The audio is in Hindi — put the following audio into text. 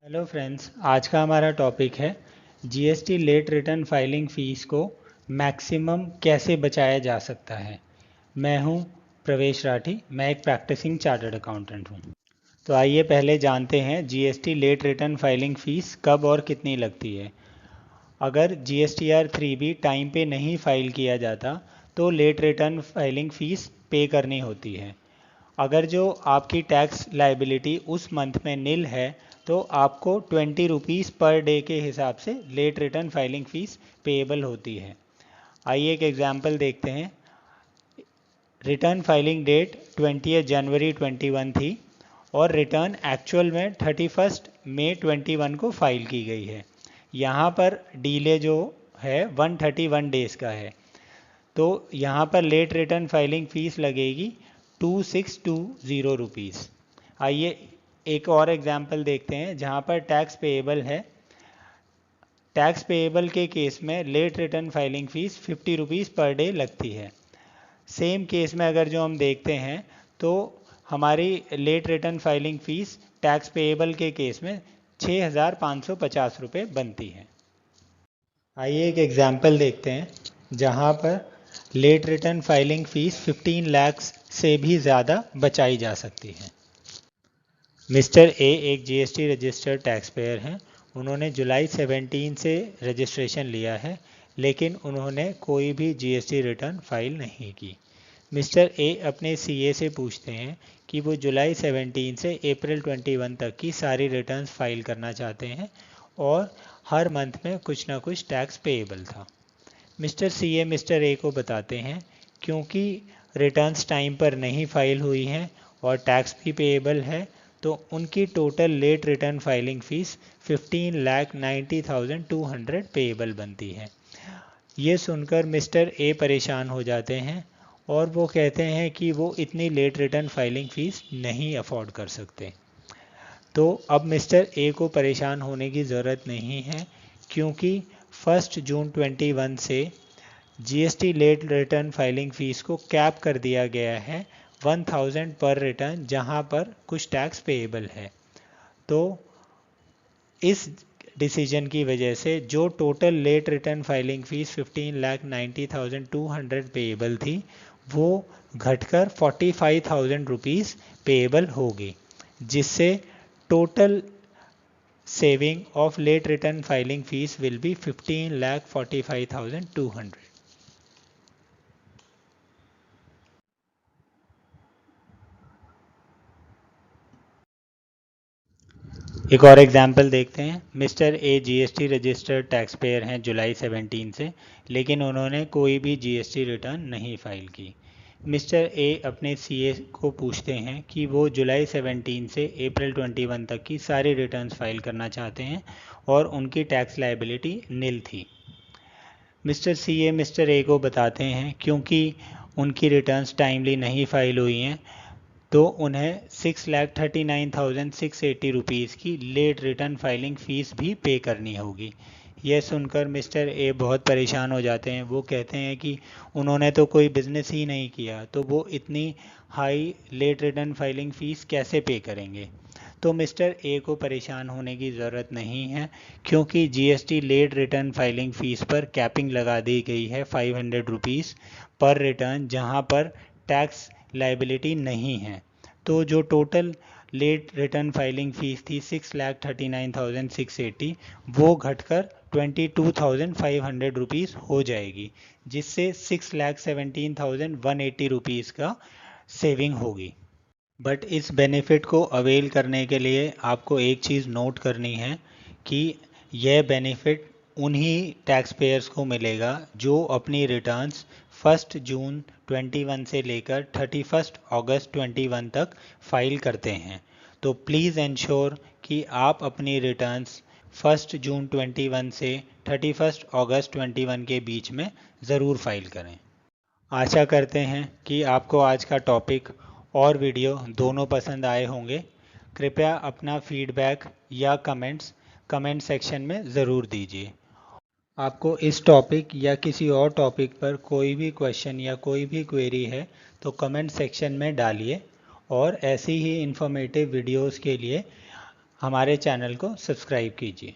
हेलो फ्रेंड्स, आज का हमारा टॉपिक है GST late return filing fees को मैक्सिमम कैसे बचाया जा सकता है। मैं हूं प्रवेश राठी, मैं एक प्रैक्टिसिंग चार्टर्ड अकाउंटेंट हूं। तो आइए पहले जानते हैं GST late return filing fees कब और कितनी लगती है। अगर जीएसटीआर 3B टाइम पे नहीं फाइल किया जाता तो लेट रिटर्न फाइलिंग फ़ीस पे करनी होती है। अगर जो आपकी टैक्स लाइबिलिटी उस मंथ में निल है तो आपको 20 रुपीज़ पर डे के हिसाब से late return filing fees payable होती है। आइए एक एग्जांपल देखते हैं। रिटर्न फाइलिंग डेट 20 जनवरी 21 थी और रिटर्न एक्चुअल में 31 मई 21 को फाइल की गई है। यहाँ पर डीले जो है 131 डेज़ का है, तो यहाँ पर लेट रिटर्न फाइलिंग फ़ीस लगेगी 2620 रुपीज़। आइए एक और एग्जांपल देखते हैं जहाँ पर टैक्स पेएबल है। टैक्स पेएबल के केस में late return filing fees 50 rupees per day लगती है। सेम केस में अगर जो हम देखते हैं तो हमारी late return filing fees tax payable के केस में 6550 रुपये बनती है। आइए एक एग्जांपल देखते हैं जहाँ पर late return filing fees 15 lakh से भी ज़्यादा बचाई जा सकती है। मिस्टर ए एक जीएसटी रजिस्टर्ड टैक्स पेयर हैं। उन्होंने जुलाई 17 से रजिस्ट्रेशन लिया है, लेकिन उन्होंने कोई भी जीएसटी रिटर्न फाइल नहीं की। मिस्टर ए अपने सीए से पूछते हैं कि वो जुलाई 17 से अप्रैल 21 तक की सारी रिटर्न्स फाइल करना चाहते हैं और हर मंथ में कुछ ना कुछ टैक्स पेएबल था। मिस्टर सीए मिस्टर ए को बताते हैं क्योंकि रिटर्न्स टाइम पर नहीं फाइल हुई हैं और टैक्स भी पेएबल है, तो उनकी total late return filing fees 15,90,200 payable बनती है। ये सुनकर मिस्टर ए परेशान हो जाते हैं और वो कहते हैं कि वो इतनी लेट रिटर्न फाइलिंग फ़ीस नहीं अफोर्ड कर सकते। तो अब मिस्टर ए को परेशान होने की ज़रूरत नहीं है, क्योंकि 1 जून 21 से GST late return filing fees को कैप कर दिया गया है 1000 पर रिटर्न, जहां पर कुछ टैक्स पेएबल है। तो इस डिसीजन की वजह से जो total late return filing fees 15,90,200 payable थी वो घटकर 45,000 रुपीज़ पेएबल होगी, जिससे total saving of late return filing fees will be 15,45,200. एक और एग्जांपल देखते हैं। Mister A GST registered tax payer हैं जुलाई 17 से, लेकिन उन्होंने कोई भी जीएसटी रिटर्न नहीं फाइल की। मिस्टर ए अपने सीए को पूछते हैं कि वो जुलाई 17 से अप्रैल 21 तक की सारी रिटर्न्स फाइल करना चाहते हैं और उनकी टैक्स लायबिलिटी निल थी। मिस्टर सीए मिस्टर ए को बताते हैं क्योंकि उनकी रिटर्न्स टाइमली नहीं फाइल हुई हैं, तो उन्हें 6,39,680 रुपीज़ की लेट रिटर्न फाइलिंग फ़ीस भी पे करनी होगी। यह सुनकर मिस्टर ए बहुत परेशान हो जाते हैं। वो कहते हैं कि उन्होंने तो कोई बिज़नेस ही नहीं किया, तो वो इतनी high late return filing fees कैसे पे करेंगे। तो मिस्टर ए को परेशान होने की ज़रूरत नहीं है, क्योंकि GST late return filing fees पर कैपिंग लगा दी गई है 500 रुपीज़ पर रिटर्न, जहां पर टैक्स लायबिलिटी नहीं है। तो जो total late return filing fees थी 6,39,680 वो घटकर 22,500 रुपीज़ हो जाएगी, जिससे 6,17,180 रुपीज़ का सेविंग होगी। बट इस बेनिफिट को अवेल करने के लिए आपको एक चीज़ नोट करनी है कि यह बेनिफिट उन्हीं टैक्स पेयर्स को मिलेगा जो अपनी रिटर्न्स 1 जून 21 से लेकर 31 अगस्त 21 तक फाइल करते हैं। तो प्लीज़ इंश्योर कि आप अपनी रिटर्न्स 1 जून 21 से 31 अगस्त 21 के बीच में ज़रूर फाइल करें। आशा करते हैं कि आपको आज का टॉपिक और वीडियो दोनों पसंद आए होंगे। कृपया अपना फीडबैक या कमेंट सेक्शन में ज़रूर दीजिए। आपको इस टॉपिक या किसी और टॉपिक पर कोई भी क्वेश्चन या कोई भी क्वेरी है तो कमेंट सेक्शन में डालिए, और ऐसी ही इन्फॉर्मेटिव वीडियोस के लिए हमारे चैनल को सब्सक्राइब कीजिए।